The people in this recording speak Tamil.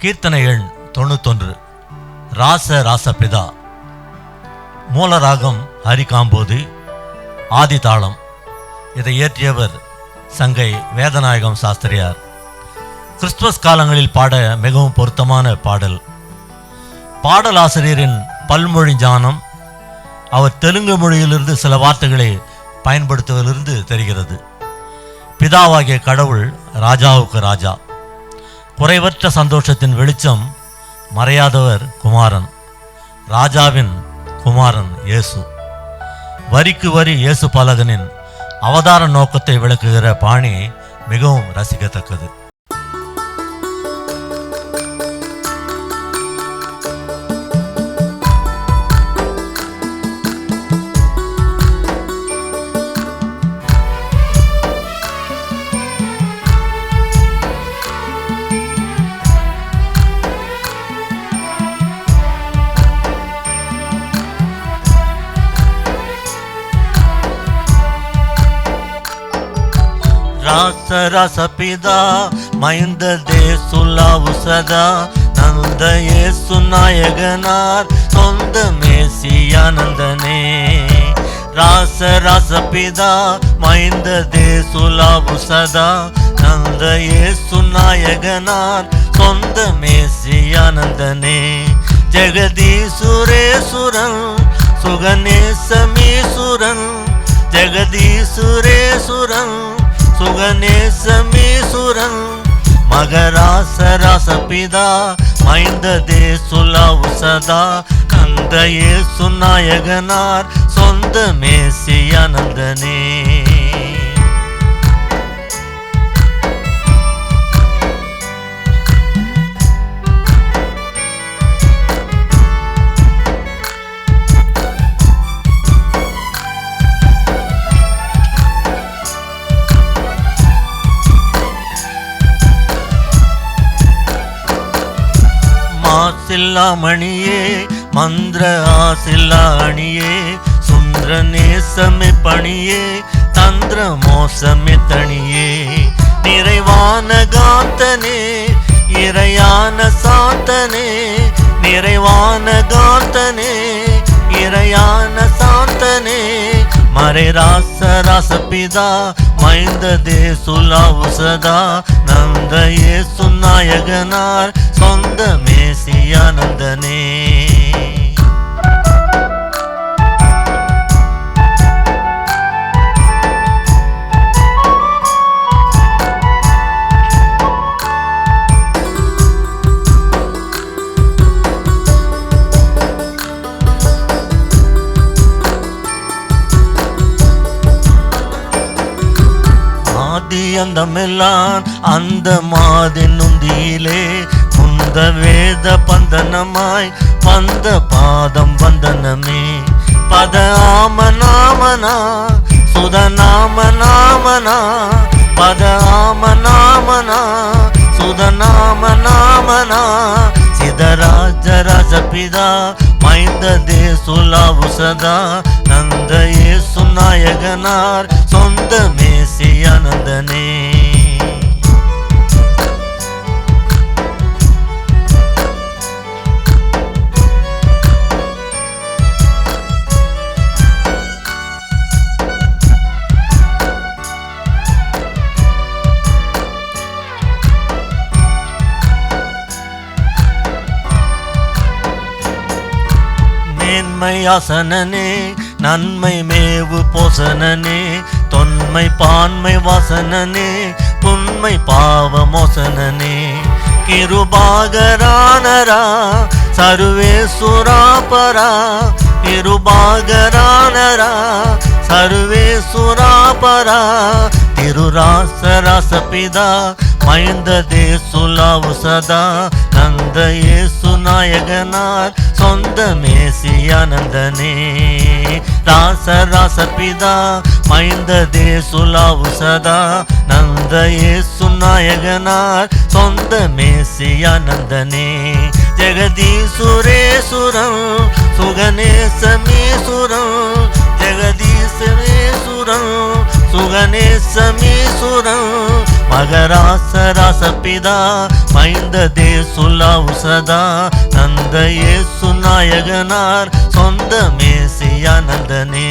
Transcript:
கீர்த்தனை எண் 91. ராசபிதா. மூலராகம் ஹரிகாம்போதி. ஆதி தாளம். இதை இயற்றியவர் சங்கை வேதநாயகம் சாஸ்திரியார். கிறிஸ்துமஸ் காலங்களில் பாட மிகவும் பொருத்தமான பாடல். பாடலாசிரியரின் பல்மொழி ஞானம் அவர் தெலுங்கு மொழியிலிருந்து சில வார்த்தைகளை பயன்படுத்துவதிலிருந்து தெரிகிறது. பிதாவாகிய கடவுள் ராஜாவுக்கு ராஜா. குறைவற்ற சந்தோஷத்தின் வெளிச்சம், மறையாதவர் குமாரன், ராஜாவின் குமாரன் இயேசு. வரிக்கு வரி இயேசு பாலகனின் அவதார நோக்கத்தை விளக்குகிற பாணி மிகவும் ரசிக்கத்தக்கது. ராசபிதா மைந்த தேசுலாவு சதா நந்த இயேசு நாயகனார் சொந்த மேசியானந்தனே. ராசபிதா மைந்த தேசுலாவு சதா நந்த இயேசு நாயகனார் சொந்த மேசியானந்தனே. ஜெகதீசுரேசுரன் சுகநேசமீசுரன், ஜெகதீசுரேசுரன் சுகநேசமீசுரன். மகராசபிதா மைந்த தேசுலாவு சதா நந்த இயேசு நாயகனார் சொந்த மேசியானந்தனே. மாசில்லாமணியே மந்திர ஆசில்லாணியே சுந்திர நேசமே பணியே தந்திர மோசமே தனியே. நிறைவான காந்தனே இறையான சாந்தனே, நிறைவான காந்தனே இறையான சாந்தனே. மறை ராசபிதா மைந்த தேசுலாவு சதா நந்த இயேசு நாயகனார் சொந்த மேசியானந்தனே. அந்தமெல்லாம் அந்த மாதி நுந்தியிலே முந்த வேத பந்தனமாய் வந்த பாதம் வந்தனமே. பத ஆமநாமனா சுதநாமநாமனா, பத ஆமநாமனா சுதநாமநாமனா. சிதராஜபிதா மைந்த தேசுலாவு சதா நந்த இயேசு நாயகனார் சொந்த மேசியானந்தனே. மேன்மையாசனனே நன்மை மேவு போசனனே, தொன்மை பான்மை வாசனனே புன்மை பாவ மோசனனே. கிருபாகரானரா சர்வேசுராபரா, கிருபாகரானரா சர்வேசுராபரா. திருராசபிதா மைந்த தேசுலாவு சதா நந்த இயேசு நாயகனார் சொந்த மேசியானந்தனே. ராசபிதா மைந்த தேசுலாவு சதா நந்த இயேசு நாயகனார் சொந்த மேசியானந்தனே. ஜெகதீசுரேசுரன் சுகநேசமீசுரன், ஜெகதீசுரேசுரன் சுகநேசமீசுரன். மகராசராசபிதா மைந்த தேசுலா உசதா நந்த இயேசு நாயகனார் சொந்த மேசியா நந்தனே.